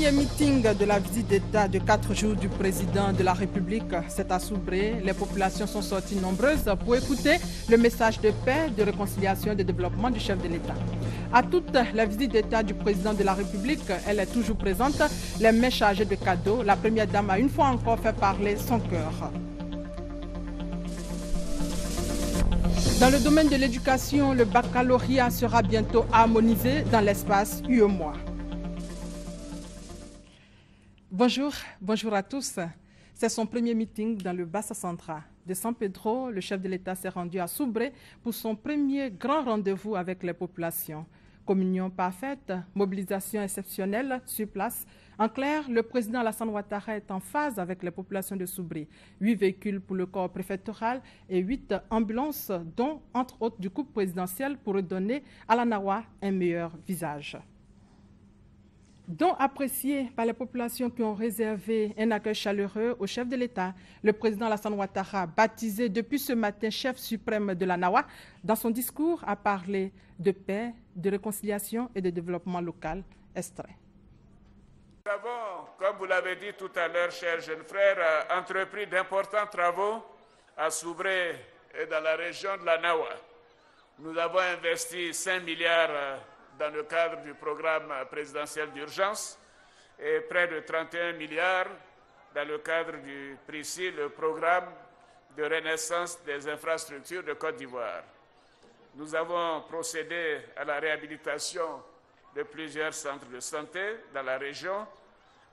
premier meeting de la visite d'État de 4 jours du président de la République, c'est à Soubré. Les populations sont sorties nombreuses pour écouter le message de paix, de réconciliation et de développement du chef de l'État. À toute la visite d'État du président de la République, elle est toujours présente, les mains chargées de cadeaux. La première dame a une fois encore fait parler son cœur. Dans le domaine de l'éducation, le baccalauréat sera bientôt harmonisé dans l'espace UEMOA. Bonjour à tous. C'est son premier meeting dans le Bassa Central de San Pedro. Le chef de l'État s'est rendu à Soubré pour son premier grand rendez-vous avec les populations. Communion parfaite, mobilisation exceptionnelle sur place. En clair, le président Alassane Ouattara est en phase avec les populations de Soubré. 8 véhicules pour le corps préfectoral et 8 ambulances, dont, entre autres, du couple présidentiel pour redonner à la Nawa un meilleur visage. Dont apprécié par les populations qui ont réservé un accueil chaleureux au chef de l'État, le président Alassane Ouattara, baptisé depuis ce matin chef suprême de la Nawa, dans son discours a parlé de paix, de réconciliation et de développement local. Extrait. Nous avons, comme vous l'avez dit tout à l'heure, chers jeunes frères, entrepris d'importants travaux à Soubré et dans la région de la Nawa. Nous avons investi 5 milliards dans le cadre du programme présidentiel d'urgence et près de 31 milliards dans le cadre du PRICI, le programme de renaissance des infrastructures de Côte d'Ivoire. Nous avons procédé à la réhabilitation de plusieurs centres de santé dans la région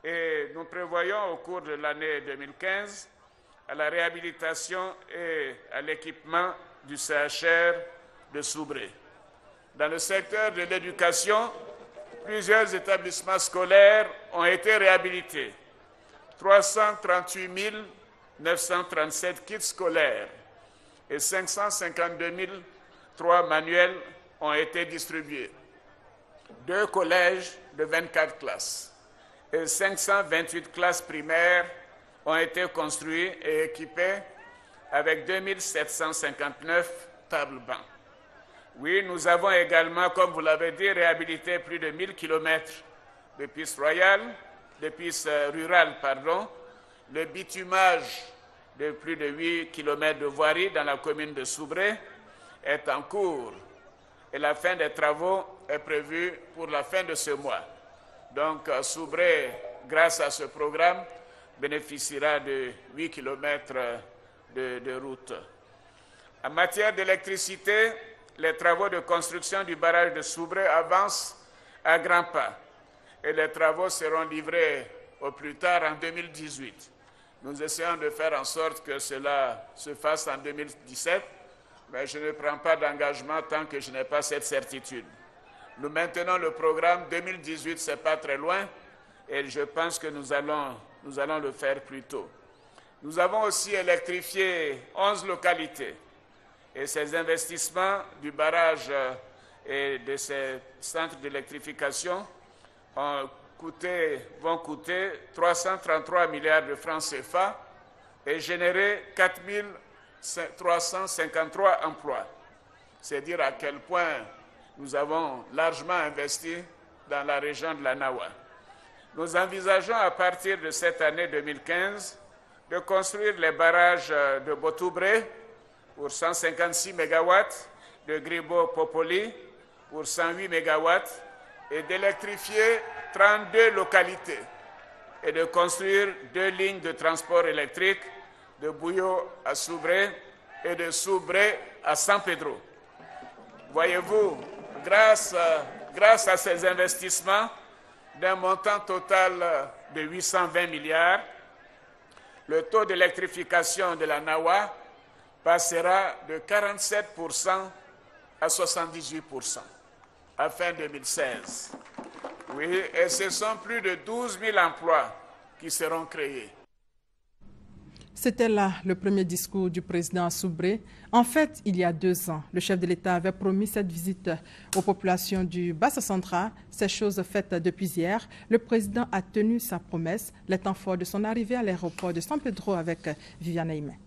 et nous prévoyons au cours de l'année 2015 à la réhabilitation et à l'équipement du CHR de Soubré. Dans le secteur de l'éducation, plusieurs établissements scolaires ont été réhabilités. 338 937 kits scolaires et 552 003 manuels ont été distribués. 2 collèges de 24 classes et 528 classes primaires ont été construits et équipés avec 2759 tables-bancs. Oui, nous avons également, comme vous l'avez dit, réhabilité plus de 1000 km de pistes rurales, le bitumage de plus de 8 km de voirie dans la commune de Soubré est en cours et la fin des travaux est prévue pour la fin de ce mois. Donc, Soubré, grâce à ce programme, bénéficiera de 8 km de route. En matière d'électricité, les travaux de construction du barrage de Soubré avancent à grands pas et les travaux seront livrés au plus tard en 2018. Nous essayons de faire en sorte que cela se fasse en 2017, mais je ne prends pas d'engagement tant que je n'ai pas cette certitude. Nous maintenons le programme 2018, ce n'est pas très loin, et je pense que nous allons le faire plus tôt. Nous avons aussi électrifié 11 localités. Et ces investissements du barrage et de ces centres d'électrification vont coûter 333 milliards de francs CFA et générer 4 353 emplois. C'est dire à quel point nous avons largement investi dans la région de la Nawa. Nous envisageons à partir de cette année 2015 de construire les barrages de Botoubré pour 156 MW, de Gribo-Popoli pour 108 MW et d'électrifier 32 localités et de construire 2 lignes de transport électrique de Bouyo à Soubré et de Soubré à San Pedro. Voyez-vous, grâce à ces investissements d'un montant total de 820 milliards, le taux d'électrification de la Nawa passera de 47% à 78% à fin 2016. Oui, et ce sont plus de 12 000 emplois qui seront créés. C'était là le premier discours du président à Soubré. En fait, il y a 2 ans, le chef de l'État avait promis cette visite aux populations du Bassa Central. Ces choses faites depuis hier. Le président a tenu sa promesse, les temps forts de son arrivée à l'aéroport de San Pedro avec Viviane Aimé.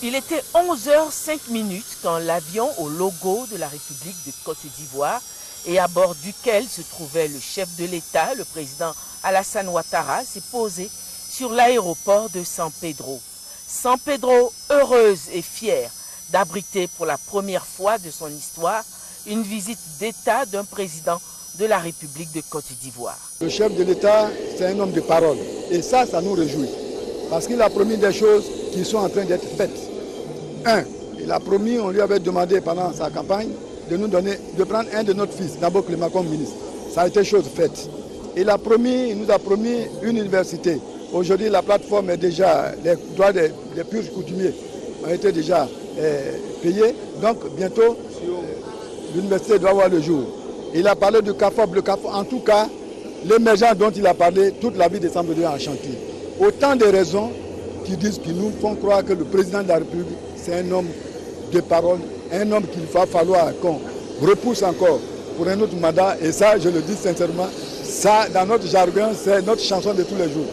Il était 11h05 quand l'avion au logo de la République de Côte d'Ivoire et à bord duquel se trouvait le chef de l'État, le président Alassane Ouattara, s'est posé sur l'aéroport de San Pedro. San Pedro, heureuse et fière d'abriter pour la première fois de son histoire une visite d'État d'un président de la République de Côte d'Ivoire. Le chef de l'État, c'est un homme de parole. Et ça nous réjouit. Parce qu'il a promis des choses qui sont en train d'être faites. Un, il a promis, on lui avait demandé pendant sa campagne, de prendre un de notre fils, d'abord Clément comme ministre. Ça a été chose faite. Il nous a promis une université. Aujourd'hui, la plateforme est déjà, les droits des purs coutumiers ont été déjà payés. Donc, bientôt, l'université doit voir le jour. Il a parlé de CAFOB. Le CAFOB, en tout cas, l'émergence dont il a parlé, toute la vie de San Pedro est en chantier. Autant de raisons qui nous font croire que le président de la République, c'est un homme de parole, un homme qu'il va falloir qu'on repousse encore pour un autre mandat. Et ça, je le dis sincèrement, ça, dans notre jargon, c'est notre chanson de tous les jours.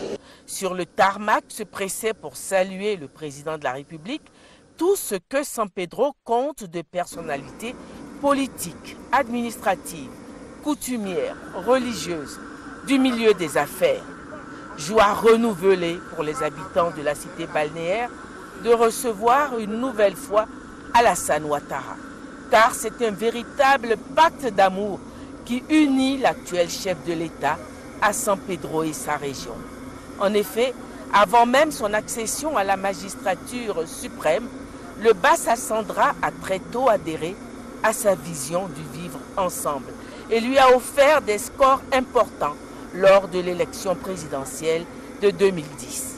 Sur le tarmac se pressait pour saluer le président de la République tout ce que San Pedro compte de personnalités politiques, administratives, coutumières, religieuses, du milieu des affaires. Joie renouvelée pour les habitants de la cité balnéaire de recevoir une nouvelle fois Alassane Ouattara. Car c'est un véritable pacte d'amour qui unit l'actuel chef de l'État à San Pedro et sa région. En effet, avant même son accession à la magistrature suprême, le Bassa Sandra a très tôt adhéré à sa vision du vivre ensemble et lui a offert des scores importants lors de l'élection présidentielle de 2010.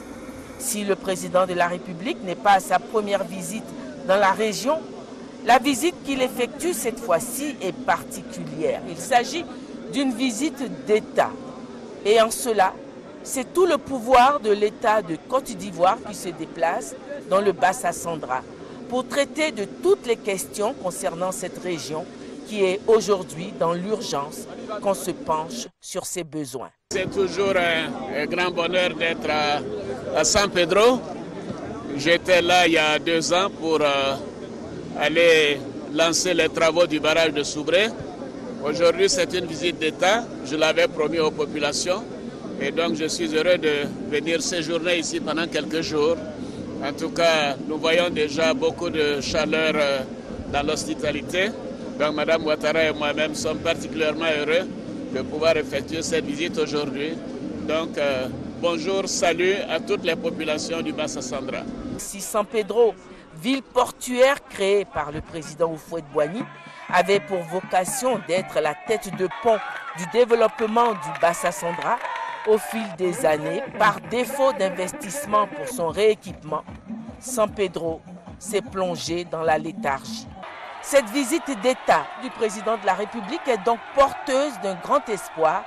Si le président de la République n'est pas à sa première visite dans la région, la visite qu'il effectue cette fois-ci est particulière. Il s'agit d'une visite d'État. Et en cela, c'est tout le pouvoir de l'État de Côte d'Ivoire qui se déplace dans le Bassa Sandra pour traiter de toutes les questions concernant cette région qui est aujourd'hui dans l'urgence qu'on se penche sur ses besoins. C'est toujours un grand bonheur d'être à San Pedro. J'étais là il y a 2 ans pour aller lancer les travaux du barrage de Soubré. Aujourd'hui, c'est une visite d'État. Je l'avais promis aux populations. Et donc, je suis heureux de venir séjourner ici pendant quelques jours. En tout cas, nous voyons déjà beaucoup de chaleur dans l'hospitalité. Donc, Mme Ouattara et moi-même sommes particulièrement heureux de pouvoir effectuer cette visite aujourd'hui. Donc, bonjour, salut à toutes les populations du Bassa Sandra. Si San Pedro, ville portuaire créée par le président Houphouët-Boigny, avait pour vocation d'être la tête de pont du développement du Bassa Sandra, au fil des années, par défaut d'investissement pour son rééquipement, San Pedro s'est plongé dans la léthargie. Cette visite d'État du président de la République est donc porteuse d'un grand espoir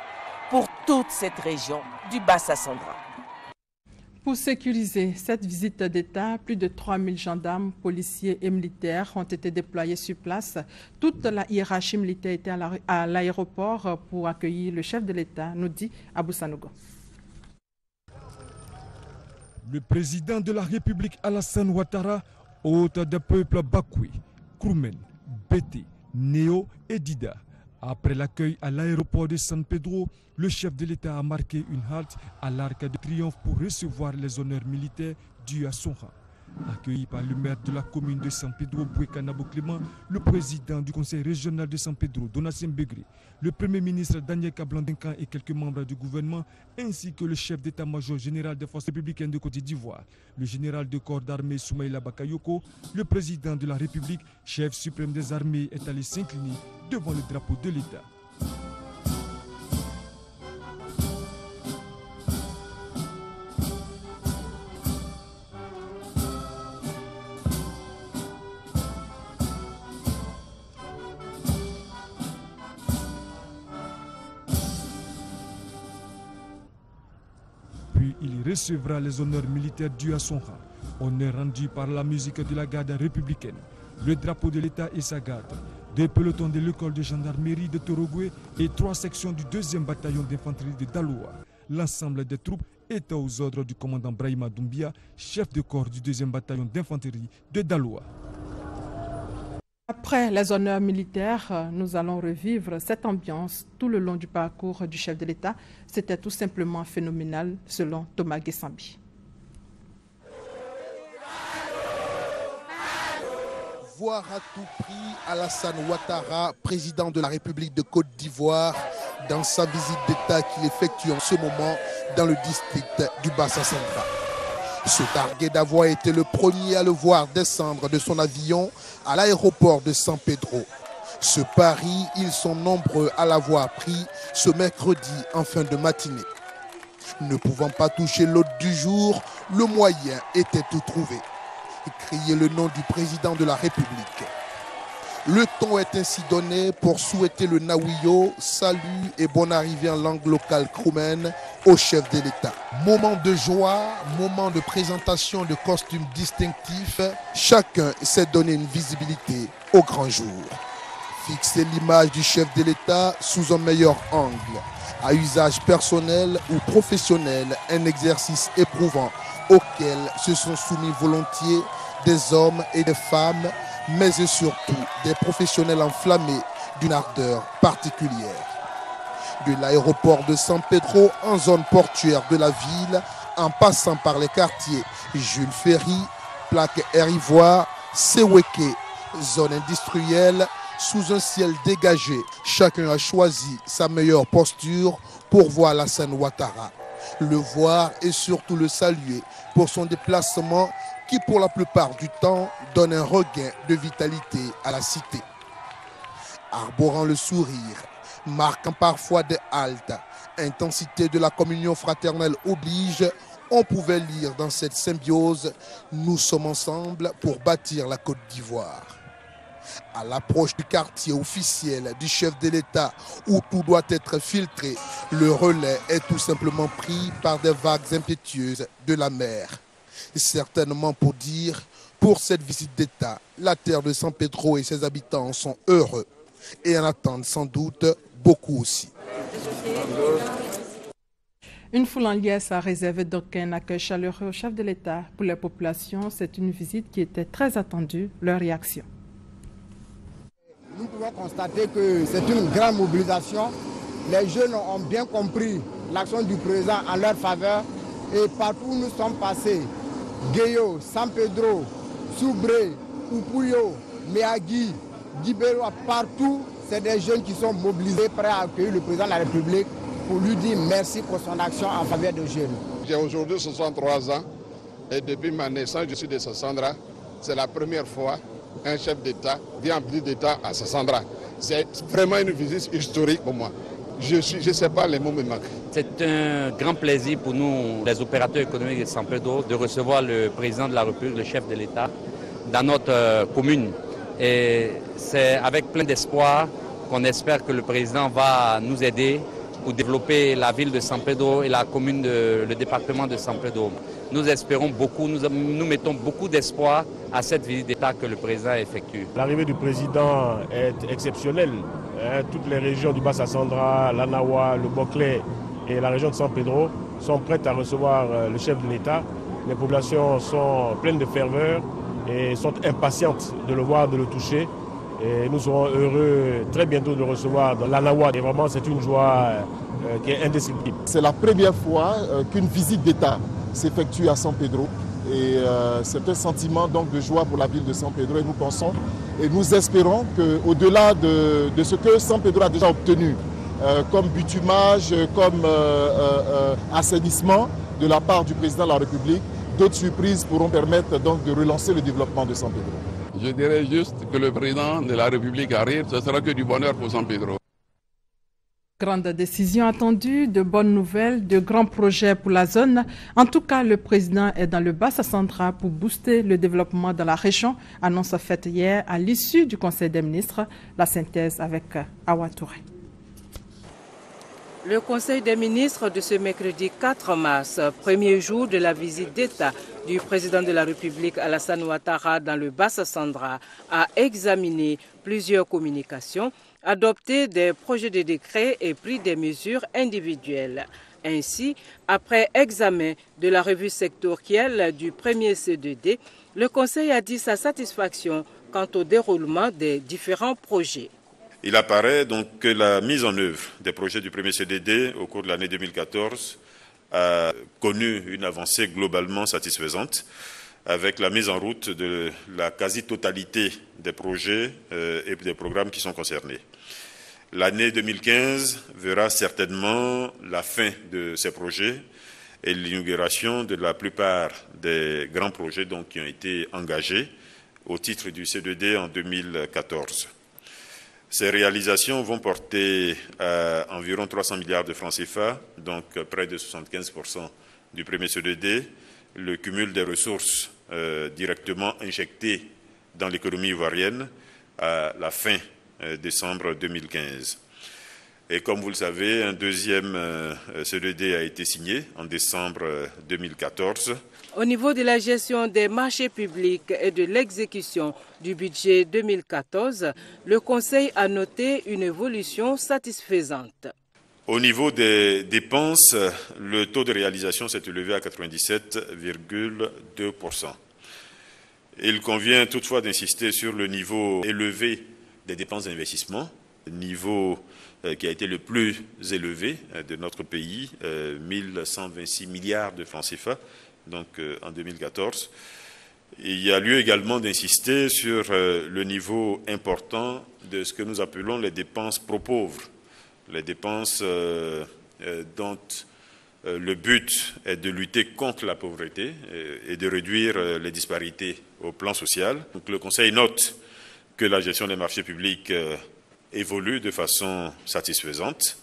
pour toute cette région du Bassa Sandra. Pour sécuriser cette visite d'État, plus de 3000 gendarmes, policiers et militaires ont été déployés sur place. Toute la hiérarchie militaire était à l'aéroport pour accueillir le chef de l'État, nous dit Abou Sanogo. Le président de la République Alassane Ouattara, hôte des peuples Bakoui, Kroumen, Bété, Néo et Dida. Après l'accueil à l'aéroport de San Pedro, le chef de l'État a marqué une halte à l'Arc de Triomphe pour recevoir les honneurs militaires dus à son rang. Accueilli par le maire de la commune de San Pedro, Bouékanabo Clément, le président du conseil régional de San Pedro, Donatien Begré, le premier ministre Daniel Kablan-Duncan et quelques membres du gouvernement, ainsi que le chef d'état-major général des forces républicaines de Côte d'Ivoire, le général de corps d'armée Soumaïla Bakayoko, le président de la République, chef suprême des armées, est allé s'incliner devant le drapeau de l'État. Il recevra les honneurs militaires dus à son rang, honneurs rendus par la musique de la garde républicaine, le drapeau de l'État et sa garde, 2 pelotons de l'école de gendarmerie de Torogoué et 3 sections du 2e bataillon d'infanterie de Daloa. L'ensemble des troupes était aux ordres du commandant Brahima Doumbia, chef de corps du 2e bataillon d'infanterie de Daloa. Après les honneurs militaires, nous allons revivre cette ambiance tout le long du parcours du chef de l'État. C'était tout simplement phénoménal, selon Thomas Gessambi. Voir à tout prix Alassane Ouattara, président de la République de Côte d'Ivoire, dans sa visite d'État qu'il effectue en ce moment dans le district du Bassa Central. Se targuait d'avoir été le premier à le voir descendre de son avion à l'aéroport de San Pedro. Ce pari, ils sont nombreux à l'avoir pris ce mercredi en fin de matinée. Ne pouvant pas toucher l'hôte du jour, le moyen était tout trouvé. Crier le nom du président de la République. Le ton est ainsi donné pour souhaiter le Nawiyo, salut et bonne arrivée en langue locale Kroumen au chef de l'État. Moment de joie, moment de présentation de costumes distinctifs, chacun s'est donné une visibilité au grand jour. Fixer l'image du chef de l'État sous un meilleur angle, à usage personnel ou professionnel, un exercice éprouvant auquel se sont soumis volontiers des hommes et des femmes, mais surtout des professionnels enflammés d'une ardeur particulière. De l'aéroport de San Pedro en zone portuaire de la ville, en passant par les quartiers Jules Ferry, Plaque Air Ivoire, Seweke, zone industrielle, sous un ciel dégagé, chacun a choisi sa meilleure posture pour voir Alassane Ouattara. Le voir et surtout le saluer pour son déplacement qui pour la plupart du temps donne un regain de vitalité à la cité. Arborant le sourire, marquant parfois des haltes, intensité de la communion fraternelle oblige, on pouvait lire dans cette symbiose « Nous sommes ensemble pour bâtir la Côte d'Ivoire ». À l'approche du quartier officiel du chef de l'État où tout doit être filtré, le relais est tout simplement pris par des vagues impétueuses de la mer. Certainement pour dire, pour cette visite d'État, la terre de San Pedro et ses habitants sont heureux et en attendent sans doute beaucoup aussi. Une foule en liesse a réservé donc un accueil chaleureux au chef de l'État. Pour les populations, c'est une visite qui était très attendue, leur réaction. Nous pouvons constater que c'est une grande mobilisation. Les jeunes ont bien compris l'action du président en leur faveur et partout où nous sommes passés, Guéyo, San Pedro, Soubré, Upuyo, Meagui, Guibero, partout, c'est des jeunes qui sont mobilisés, prêts à accueillir le président de la République pour lui dire merci pour son action en faveur des jeunes. J'ai aujourd'hui 63 ans et depuis ma naissance, je suis de Sassandra. C'est la première fois qu'un chef d'État vient en visite d'État à Sassandra. C'est vraiment une visite historique pour moi. Je ne sais pas, les mots me manquent. C'est un grand plaisir pour nous, les opérateurs économiques de San Pedro, de recevoir le président de la République, le chef de l'État, dans notre commune. Et c'est avec plein d'espoir qu'on espère que le président va nous aider pour développer la ville de San Pedro et la commune, le département de San Pedro. Nous espérons beaucoup, nous mettons beaucoup d'espoir à cette visite d'État que le président effectue. L'arrivée du président est exceptionnelle. Toutes les régions du Bassa Sandra, l'Anawa, le Boclé et la région de San Pedro sont prêtes à recevoir le chef de l'État. Les populations sont pleines de ferveur et sont impatientes de le voir, de le toucher. Et nous serons heureux très bientôt de le recevoir dans l'Anawa. Et vraiment, c'est une joie qui est indescriptible. C'est la première fois qu'une visite d'État s'effectue à San Pedro. Et c'est un sentiment donc de joie pour la ville de San Pedro. Et nous pensons et nous espérons qu'au-delà de ce que San Pedro a déjà obtenu, comme bitumage, comme assainissement de la part du président de la République, d'autres surprises pourront permettre donc de relancer le développement de San Pedro. Je dirais juste que le président de la République arrive, ce sera que du bonheur pour San Pedro. Grande décision attendue, de bonnes nouvelles, de grands projets pour la zone. En tout cas, le président est dans le Bassa Central pour booster le développement de la région. Annonce faite hier à l'issue du Conseil des ministres. La synthèse avec Awa Touré. Le Conseil des ministres de ce mercredi 4 mars, premier jour de la visite d'État du président de la République Alassane Ouattara dans le Bassa Sandra, a examiné plusieurs communications, adopté des projets de décret et pris des mesures individuelles. Ainsi, après examen de la revue sectorielle du premier C2D, le Conseil a dit sa satisfaction quant au déroulement des différents projets. Il apparaît donc que la mise en œuvre des projets du premier CDD au cours de l'année 2014 a connu une avancée globalement satisfaisante, avec la mise en route de la quasi-totalité des projets et des programmes qui sont concernés. L'année 2015 verra certainement la fin de ces projets et l'inauguration de la plupart des grands projets donc, qui ont été engagés au titre du C2D en 2014. Ces réalisations vont porter à environ 300 milliards de francs CFA, donc près de 75% du premier C2D, le cumul des ressources directement injectées dans l'économie ivoirienne à la fin décembre 2015. Et comme vous le savez, un deuxième C2D a été signé en décembre 2014. Au niveau de la gestion des marchés publics et de l'exécution du budget 2014, le Conseil a noté une évolution satisfaisante. Au niveau des dépenses, le taux de réalisation s'est élevé à 97,2%. Il convient toutefois d'insister sur le niveau élevé des dépenses d'investissement, niveau qui a été le plus élevé de notre pays, 1126 milliards de francs CFA, donc en 2014. Il y a lieu également d'insister sur le niveau important de ce que nous appelons les dépenses pro-pauvres, les dépenses dont le but est de lutter contre la pauvreté et de réduire les disparités au plan social. Donc, le Conseil note que la gestion des marchés publics évolue de façon satisfaisante,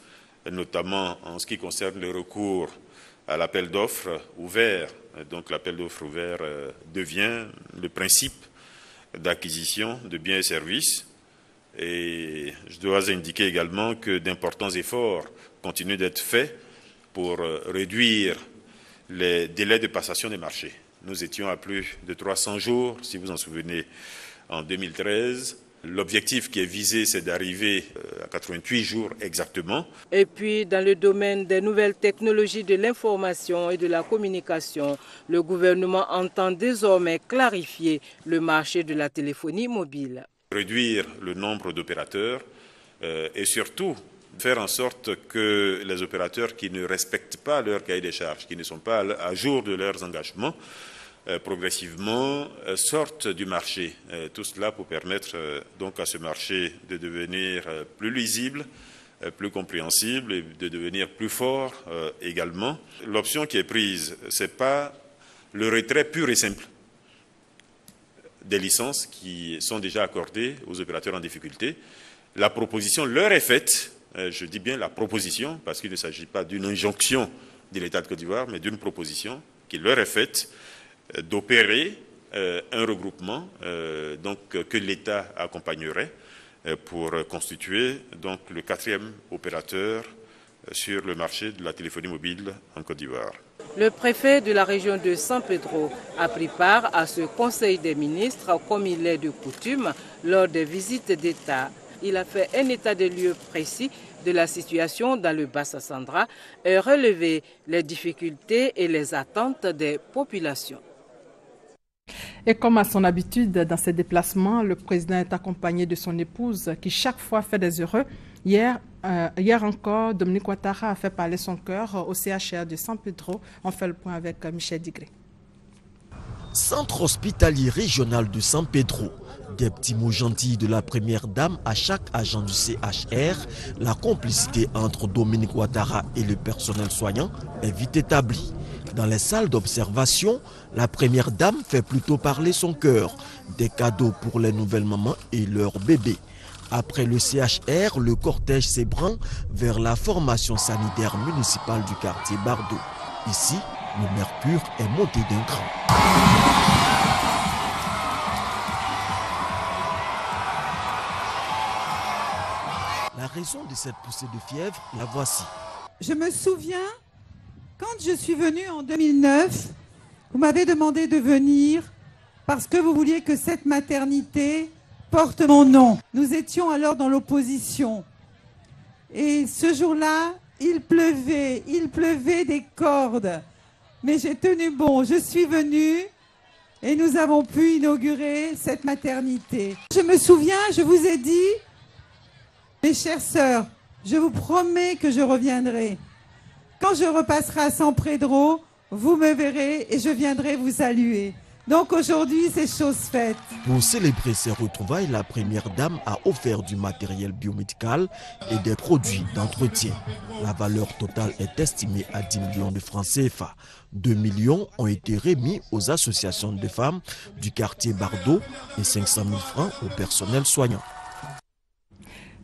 notamment en ce qui concerne le recours à l'appel d'offres ouvert. Donc l'appel d'offres ouvert devient le principe d'acquisition de biens et services. Et je dois indiquer également que d'importants efforts continuent d'être faits pour réduire les délais de passation des marchés. Nous étions à plus de 300 jours, si vous en souvenez, en 2013. L'objectif qui est visé, c'est d'arriver à 88 jours exactement. Et puis, dans le domaine des nouvelles technologies de l'information et de la communication, le gouvernement entend désormais clarifier le marché de la téléphonie mobile. Réduire le nombre d'opérateurs et surtout faire en sorte que les opérateurs qui ne respectent pas leur cahier des charges, qui ne sont pas à jour de leurs engagements, progressivement sortent du marché. Tout cela pour permettre donc à ce marché de devenir plus lisible, plus compréhensible et de devenir plus fort également. L'option qui est prise, ce n'est pas le retrait pur et simple des licences qui sont déjà accordées aux opérateurs en difficulté. La proposition leur est faite, je dis bien la proposition, parce qu'il ne s'agit pas d'une injonction de l'État de Côte d'Ivoire, mais d'une proposition qui leur est faite d'opérer un regroupement donc, que l'État accompagnerait pour constituer donc, le 4e opérateur sur le marché de la téléphonie mobile en Côte d'Ivoire. Le préfet de la région de San Pedro a pris part à ce Conseil des ministres comme il est de coutume lors des visites d'État. Il a fait un état des lieux précis de la situation dans le Bassa-Sandra et relevé les difficultés et les attentes des populations. Et comme à son habitude dans ses déplacements, le président est accompagné de son épouse qui chaque fois fait des heureux. Hier encore, Dominique Ouattara a fait parler son cœur au CHR de San Pedro. On fait le point avec Michel Digré. Centre hospitalier régional de San Pedro. Des petits mots gentils de la première dame à chaque agent du CHR, la complicité entre Dominique Ouattara et le personnel soignant est vite établie. Dans les salles d'observation, la première dame fait plutôt parler son cœur. Des cadeaux pour les nouvelles mamans et leurs bébés. Après le CHR, le cortège s'ébranle vers la formation sanitaire municipale du quartier Bardo. Ici, le mercure est monté d'un cran. La raison de cette poussée de fièvre, la voici. Je me souviens, quand je suis venue en 2009, vous m'avez demandé de venir parce que vous vouliez que cette maternité porte mon nom. Nous étions alors dans l'opposition. Et ce jour-là, il pleuvait des cordes. Mais j'ai tenu bon. Je suis venue et nous avons pu inaugurer cette maternité. Je me souviens, je vous ai dit, mes chères sœurs, je vous promets que je reviendrai. Quand je repasserai à San Pedro, vous me verrez et je viendrai vous saluer. Donc aujourd'hui, c'est chose faite. Pour célébrer ces retrouvailles, la première dame a offert du matériel biomédical et des produits d'entretien. La valeur totale est estimée à 10 millions de francs CFA. 2 millions ont été remis aux associations de femmes du quartier Bardot et 500 000 francs au personnel soignant.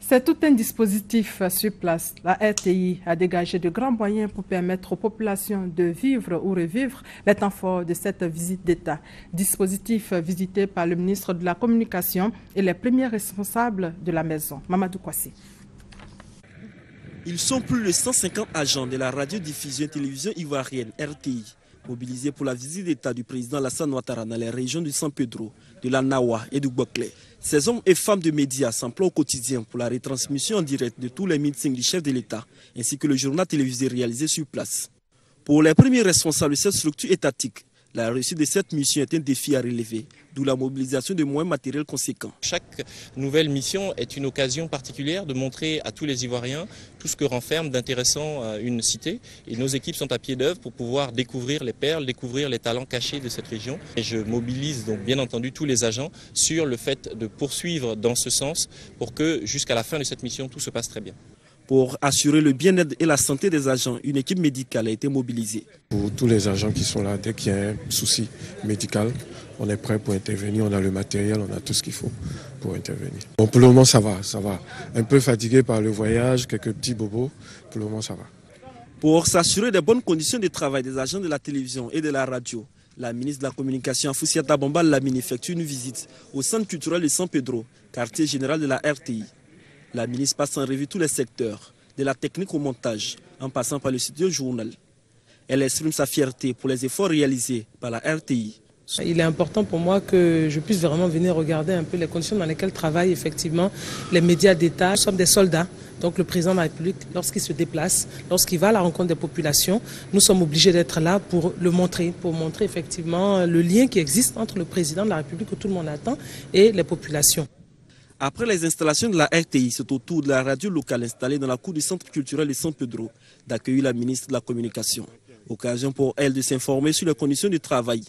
C'est tout un dispositif sur place. La RTI a dégagé de grands moyens pour permettre aux populations de vivre ou revivre les temps forts de cette visite d'État. Dispositif visité par le ministre de la Communication et les premiers responsables de la maison. Mamadou Kwasi. Ils sont plus de 150 agents de la radiodiffusion et télévision ivoirienne RTI, mobilisés pour la visite d'État du président Alassane Ouattara dans les régions de San Pedro, de la Nawa et du Boclé. Ces hommes et femmes de médias s'emploient au quotidien pour la retransmission en direct de tous les meetings du chef de l'État, ainsi que le journal télévisé réalisé sur place. Pour les premiers responsables de cette structure étatique, la réussite de cette mission est un défi à relever, d'où la mobilisation de moyens matériels conséquents. Chaque nouvelle mission est une occasion particulière de montrer à tous les Ivoiriens tout ce que renferme d'intéressant une cité. Et nos équipes sont à pied d'œuvre pour pouvoir découvrir les perles, découvrir les talents cachés de cette région. Et je mobilise donc bien entendu tous les agents sur le fait de poursuivre dans ce sens pour que jusqu'à la fin de cette mission, tout se passe très bien. Pour assurer le bien-être et la santé des agents, une équipe médicale a été mobilisée. Pour tous les agents qui sont là, dès qu'il y a un souci médical, on est prêt pour intervenir, on a le matériel, on a tout ce qu'il faut pour intervenir. Bon, pour le moment, ça va. Un peu fatigué par le voyage, quelques petits bobos, pour le moment, ça va. Pour s'assurer des bonnes conditions de travail des agents de la télévision et de la radio, la ministre de la Communication, Foussiata Bambal Lamine, effectue une visite au centre culturel de San Pedro, quartier général de la RTI. La ministre passe en revue tous les secteurs, de la technique au montage, en passant par le studio journal. Elle exprime sa fierté pour les efforts réalisés par la RTI. Il est important pour moi que je puisse vraiment venir regarder un peu les conditions dans lesquelles travaillent effectivement les médias d'État. Nous sommes des soldats, donc le président de la République, lorsqu'il se déplace, lorsqu'il va à la rencontre des populations, nous sommes obligés d'être là pour le montrer, pour montrer effectivement le lien qui existe entre le président de la République que tout le monde attend et les populations. Après les installations de la RTI, c'est au tour de la radio locale installée dans la cour du centre culturel de San Pedro d'accueillir la ministre de la Communication. Occasion pour elle de s'informer sur les conditions de travail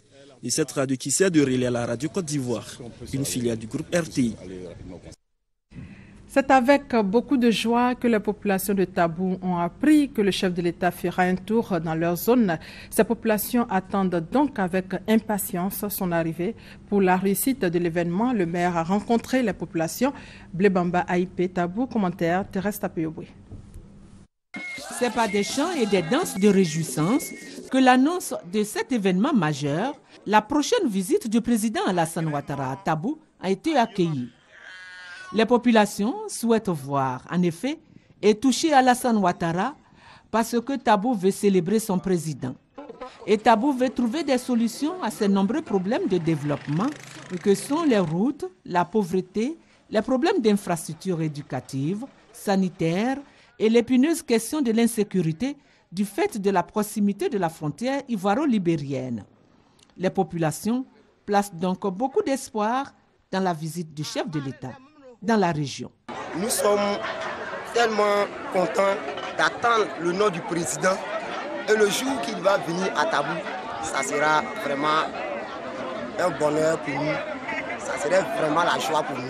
de cette radio qui sert de relais à la radio Côte d'Ivoire, une filiale du groupe RTI. C'est avec beaucoup de joie que les populations de Tabou ont appris que le chef de l'État fera un tour dans leur zone. Ces populations attendent donc avec impatience son arrivée. Pour la réussite de l'événement, le maire a rencontré les populations. Blebamba Aïpé Tabou, commentaire Thérèse Tapéoboué. C'est par des chants et des danses de réjouissance que l'annonce de cet événement majeur, la prochaine visite du président Alassane Ouattara à Tabou, a été accueillie. Les populations souhaitent voir, en effet, et toucher Alassane Ouattara parce que Tabou veut célébrer son président. Et Tabou veut trouver des solutions à ces nombreux problèmes de développement que sont les routes, la pauvreté, les problèmes d'infrastructures éducatives, sanitaires et l'épineuse question de l'insécurité du fait de la proximité de la frontière ivoiro-libérienne. Les populations placent donc beaucoup d'espoir dans la visite du chef de l'État dans la région. Nous sommes tellement contents d'attendre le nom du président et le jour qu'il va venir à Tabou, ça sera vraiment un bonheur pour nous, ça serait vraiment la joie pour nous.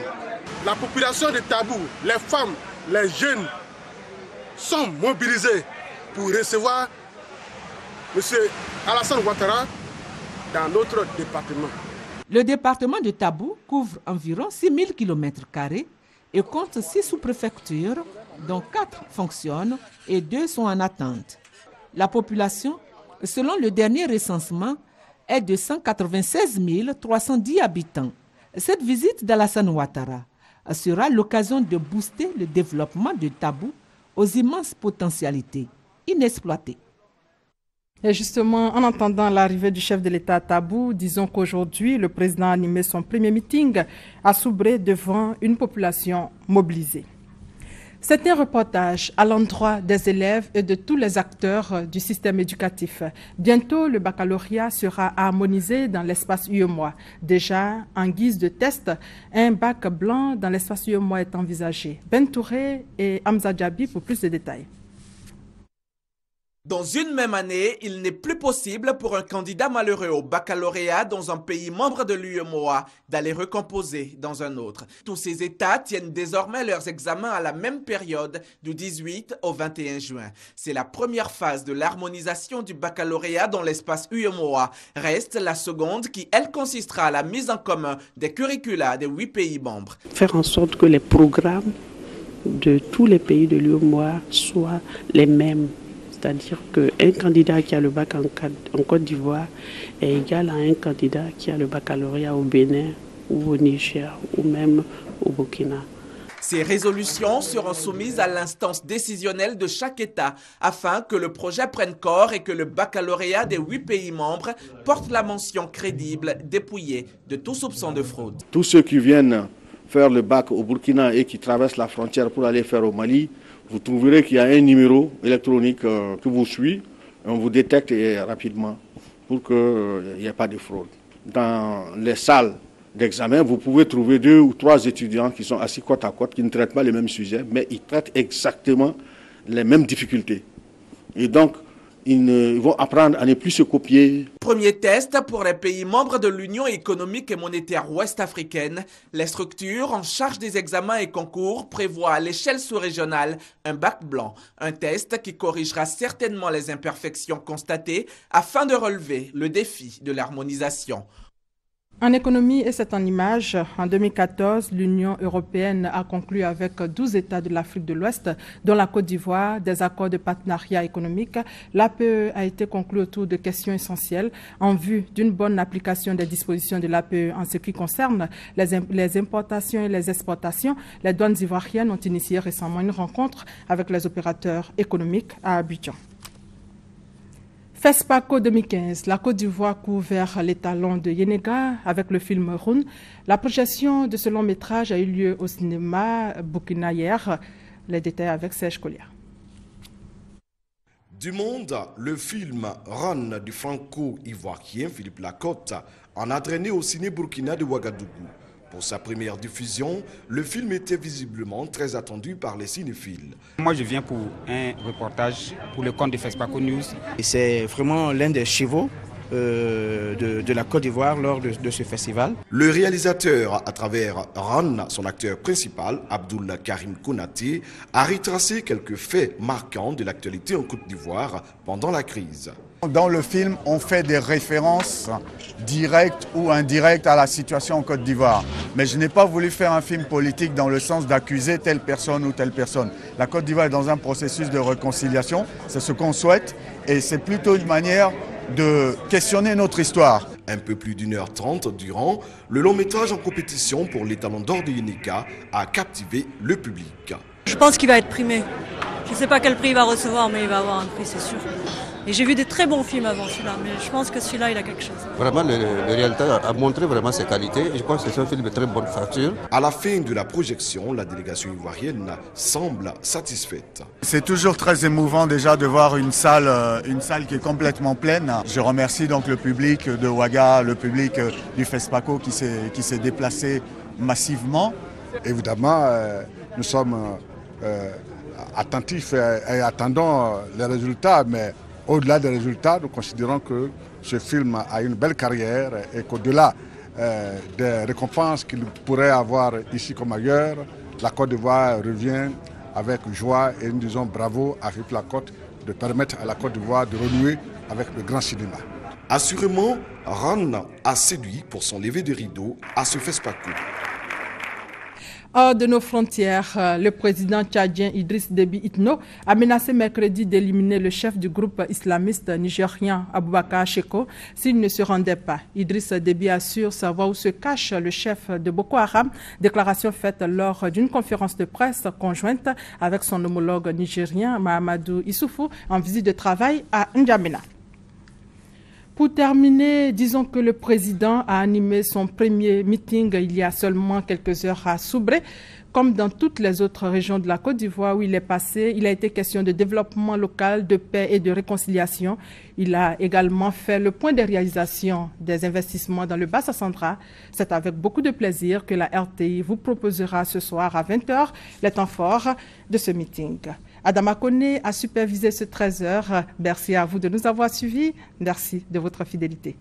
La population de Tabou, les femmes, les jeunes sont mobilisés pour recevoir M. Alassane Ouattara dans notre département. Le département de Tabou couvre environ 6000 km² et compte 6 sous-préfectures, dont 4 fonctionnent et 2 sont en attente. La population, selon le dernier recensement, est de 196 310 habitants. Cette visite d'Alassane Ouattara sera l'occasion de booster le développement de Tabou aux immenses potentialités inexploitées. Et justement, en attendant l'arrivée du chef de l'État à Tabou, disons qu'aujourd'hui, le président a animé son premier meeting à Soubré devant une population mobilisée. C'est un reportage à l'endroit des élèves et de tous les acteurs du système éducatif. Bientôt, le baccalauréat sera harmonisé dans l'espace UEMOA. Déjà, en guise de test, un bac blanc dans l'espace UEMOA est envisagé. Ben Touré et Hamza Djabi pour plus de détails. Dans une même année, il n'est plus possible pour un candidat malheureux au baccalauréat dans un pays membre de l'UEMOA d'aller recomposer dans un autre. Tous ces États tiennent désormais leurs examens à la même période, du 18 au 21 juin. C'est la première phase de l'harmonisation du baccalauréat dans l'espace UEMOA. Reste la seconde qui, elle, consistera à la mise en commun des curricula des 8 pays membres. Faire en sorte que les programmes de tous les pays de l'UEMOA soient les mêmes. C'est-à-dire qu'un candidat qui a le bac en Côte d'Ivoire est égal à un candidat qui a le baccalauréat au Bénin ou au Niger ou même au Burkina. Ces résolutions seront soumises à l'instance décisionnelle de chaque État afin que le projet prenne corps et que le baccalauréat des 8 pays membres porte la mention crédible, dépouillée de tout soupçon de fraude. Tous ceux qui viennent faire le bac au Burkina et qui traversent la frontière pour aller faire au Mali, vous trouverez qu'il y a un numéro électronique qui vous suit. On vous détecte rapidement pour qu'il n'y ait pas de fraude. Dans les salles d'examen, vous pouvez trouver 2 ou 3 étudiants qui sont assis côte à côte, qui ne traitent pas les mêmes sujets, mais ils traitent exactement les mêmes difficultés. Et donc, ils vont apprendre à ne plus se copier. Premier test pour les pays membres de l'Union économique et monétaire ouest-africaine. Les structures en charge des examens et concours prévoient à l'échelle sous-régionale un bac blanc. Un test qui corrigera certainement les imperfections constatées afin de relever le défi de l'harmonisation. En économie, et c'est en image, en 2014, l'Union européenne a conclu avec 12 États de l'Afrique de l'Ouest, dont la Côte d'Ivoire, des accords de partenariat économique. L'APE a été conclu autour de questions essentielles en vue d'une bonne application des dispositions de l'APE en ce qui concerne les importations et les exportations. Les douanes ivoiriennes ont initié récemment une rencontre avec les opérateurs économiques à Abidjan. FESPACO 2015, la Côte d'Ivoire court vers les talons de Yenega avec le film Rune. La projection de ce long métrage a eu lieu au cinéma Burkina hier. Les détails avec Serge Collier. Du monde, le film Run du franco-ivoirien Philippe Lacotte en a traîné au ciné Burkina de Ouagadougou. Pour sa première diffusion, le film était visiblement très attendu par les cinéphiles. Moi, je viens pour un reportage pour le compte de FESPACO News. C'est vraiment l'un des chevaux de la Côte d'Ivoire lors de ce festival. Le réalisateur, à travers Ran, son acteur principal, Abdoul Karim Konaté, a retracé quelques faits marquants de l'actualité en Côte d'Ivoire pendant la crise. Dans le film, on fait des références directes ou indirectes à la situation en Côte d'Ivoire. Mais je n'ai pas voulu faire un film politique dans le sens d'accuser telle personne ou telle personne. La Côte d'Ivoire est dans un processus de réconciliation, c'est ce qu'on souhaite, et c'est plutôt une manière de questionner notre histoire. Un peu plus d'1h30 durant, le long métrage en compétition pour les Talons d'Or de Yeneka a captivé le public. Je pense qu'il va être primé. Je ne sais pas quel prix il va recevoir, mais il va avoir un prix, c'est sûr. Et j'ai vu des très bons films avant celui-là, mais je pense que celui-là, il a quelque chose. Vraiment, le réalisateur a montré vraiment ses qualités et je pense que c'est un film de très bonne facture. À la fin de la projection, la délégation ivoirienne semble satisfaite. C'est toujours très émouvant déjà de voir une salle qui est complètement pleine. Je remercie donc le public de Ouaga, le public du FESPACO qui s'est déplacé massivement. Évidemment, nous sommes attentifs et attendons les résultats, mais au-delà des résultats, nous considérons que ce film a une belle carrière et qu'au-delà des récompenses qu'il pourrait avoir ici comme ailleurs, la Côte d'Ivoire revient avec joie et nous disons bravo à Philippe Lacotte de permettre à la Côte d'Ivoire de renouer avec le grand cinéma. Assurément, Ran a séduit pour son lever de rideau à ce FESPACO. Hors de nos frontières, le président tchadien Idriss Déby Itno a menacé mercredi d'éliminer le chef du groupe islamiste nigérien Aboubakar Sheko s'il ne se rendait pas. Idriss Déby assure savoir où se cache le chef de Boko Haram, déclaration faite lors d'une conférence de presse conjointe avec son homologue nigérien Mahamadou Issoufou en visite de travail à N'Djamena. Pour terminer, disons que le président a animé son premier meeting il y a seulement quelques heures à Soubré. Comme dans toutes les autres régions de la Côte d'Ivoire où il est passé, il a été question de développement local, de paix et de réconciliation. Il a également fait le point des réalisations des investissements dans le Bassa Centra. C'est avec beaucoup de plaisir que la RTI vous proposera ce soir à 20h les temps forts de ce meeting. Adama Kone a supervisé ce 13h. Merci à vous de nous avoir suivis. Merci de votre fidélité.